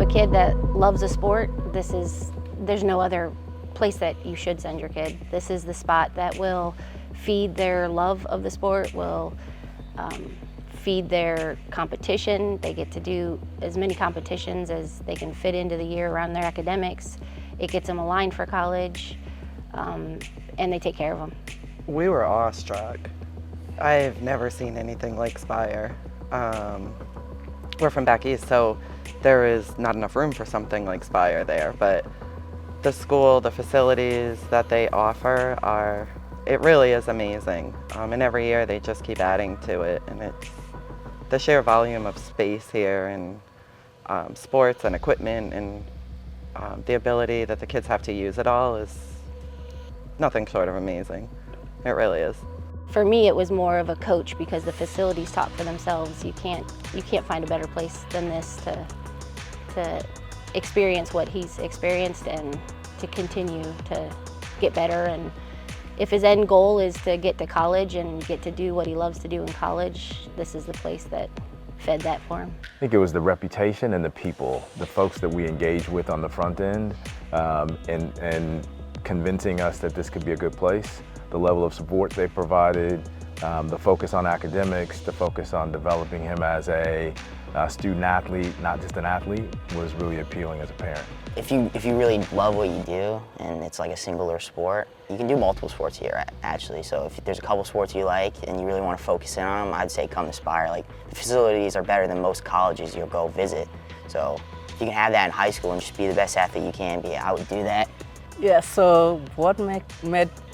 have a kid that loves a sport, there's no other place that you should send your kid. This is the spot that will feed their love of the sport, will feed their competition. They get to do as many competitions as they can fit into the year around their academics. It gets them aligned for college, and they take care of them. We were awestruck. I've never seen anything like SPIRE. We're from back east, so there is not enough room for something like SPIRE there, but the school, the facilities that they offer it really is amazing. And every year they just keep adding to it, and it's the sheer volume of space here and sports and equipment and the ability that the kids have to use it all is nothing short of amazing. It really is. For me, it was more of a coach because the facilities talk for themselves. You can't find a better place than this to experience what he's experienced and to continue to get better. And if his end goal is to get to college and get to do what he loves to do in college, this is the place that fed that for him. I think it was the reputation and the people, the folks that we engage with on the front end, and convincing us that this could be a good place. The level of support they provided, the focus on academics, the focus on developing him as a student athlete, not just an athlete, was really appealing as a parent. If you really love what you do and it's like a singular sport, you can do multiple sports here actually. So if there's a couple sports you like and you really want to focus in on them, I'd say come to SPIRE. Like, the facilities are better than most colleges you'll go visit. So if you can have that in high school and just be the best athlete you can be, I would do that. Yeah, so what made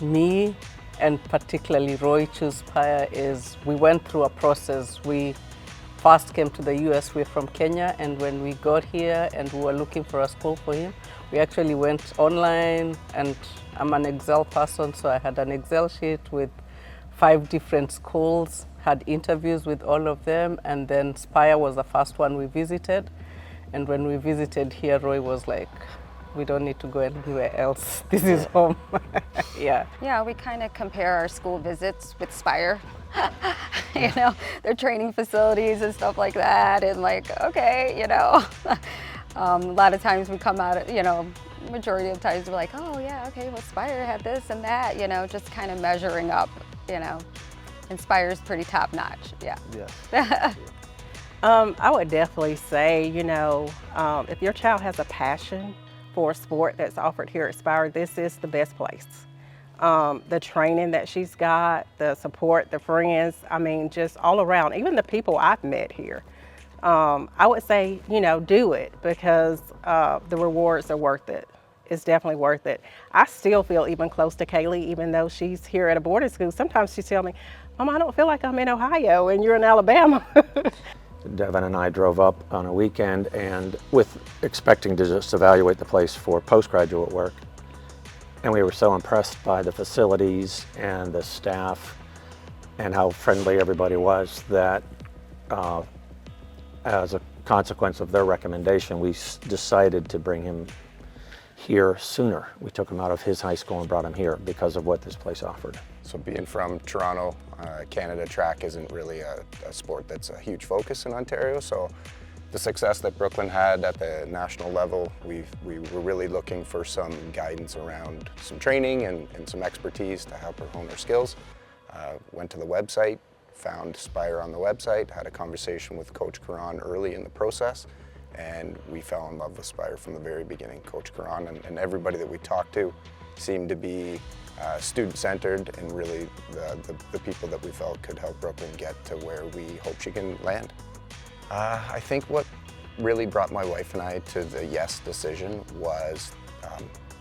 me and particularly Roy choose SPIRE is we went through a process. We first came to the US, we're from Kenya, and when we got here and we were looking for a school for him, we actually went online, and I'm an Excel person, so I had an Excel sheet with 5 different schools, had interviews with all of them, and then SPIRE was the first one we visited. And when we visited here, Roy was like, we don't need to go anywhere else. This is home. Yeah. Yeah, we kind of compare our school visits with SPIRE. You know, their training facilities and stuff like that, and like, okay, you know. A lot of times we come out, you know, majority of times we're like, oh yeah, okay, well SPIRE had this and that, you know, just kind of measuring up, you know. And SPIRE's pretty top notch, yeah. Yes. I would definitely say, you know, if your child has a passion for a sport that's offered here at SPIRE, this is the best place. The training that she's got, the support, the friends, I mean, just all around, even the people I've met here. I would say, you know, do it because the rewards are worth it. It's definitely worth it. I still feel even close to Kaylee, even though she's here at a boarding school. Sometimes she tells me, Mom, I don't feel like I'm in Ohio and you're in Alabama. Devin and I drove up on a weekend and with expecting to just evaluate the place for postgraduate work. And we were so impressed by the facilities and the staff and how friendly everybody was that as a consequence of their recommendation, we decided to bring him here sooner. We took him out of his high school and brought him here because of what this place offered. So being from Toronto, Canada, track isn't really a sport that's a huge focus in Ontario. So the success that Brooklyn had at the national level, we were really looking for some guidance around some training and some expertise to help her hone her skills. Went to the website, found SPIRE on the website, had a conversation with Coach Karan early in the process, and we fell in love with SPIRE from the very beginning. Coach Karan and everybody that we talked to seemed to be student-centered and really the people that we felt could help Brooklyn get to where we hope she can land. I think what really brought my wife and I to the yes decision was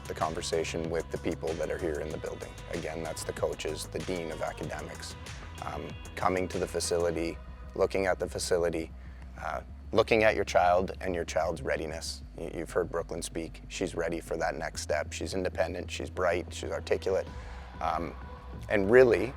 the conversation with the people that are here in the building. Again, that's the coaches, the dean of academics, coming to the facility, looking at the facility, looking at your child and your child's readiness. You've heard Brooklyn speak. She's ready for that next step. She's independent, she's bright, she's articulate. And really,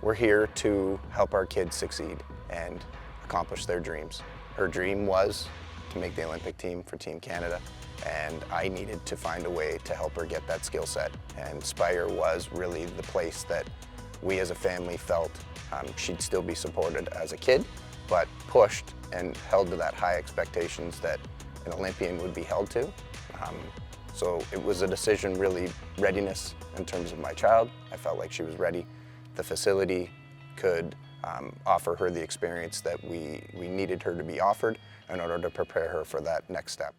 we're here to help our kids succeed and accomplish their dreams. Her dream was to make the Olympic team for Team Canada, and I needed to find a way to help her get that skill set. And SPIRE was really the place that we as a family felt she'd still be supported as a kid, but pushed and held to that high expectations that an Olympian would be held to. So it was a decision, really, readiness in terms of my child. I felt like she was ready. The facility could offer her the experience that we needed her to be offered in order to prepare her for that next step.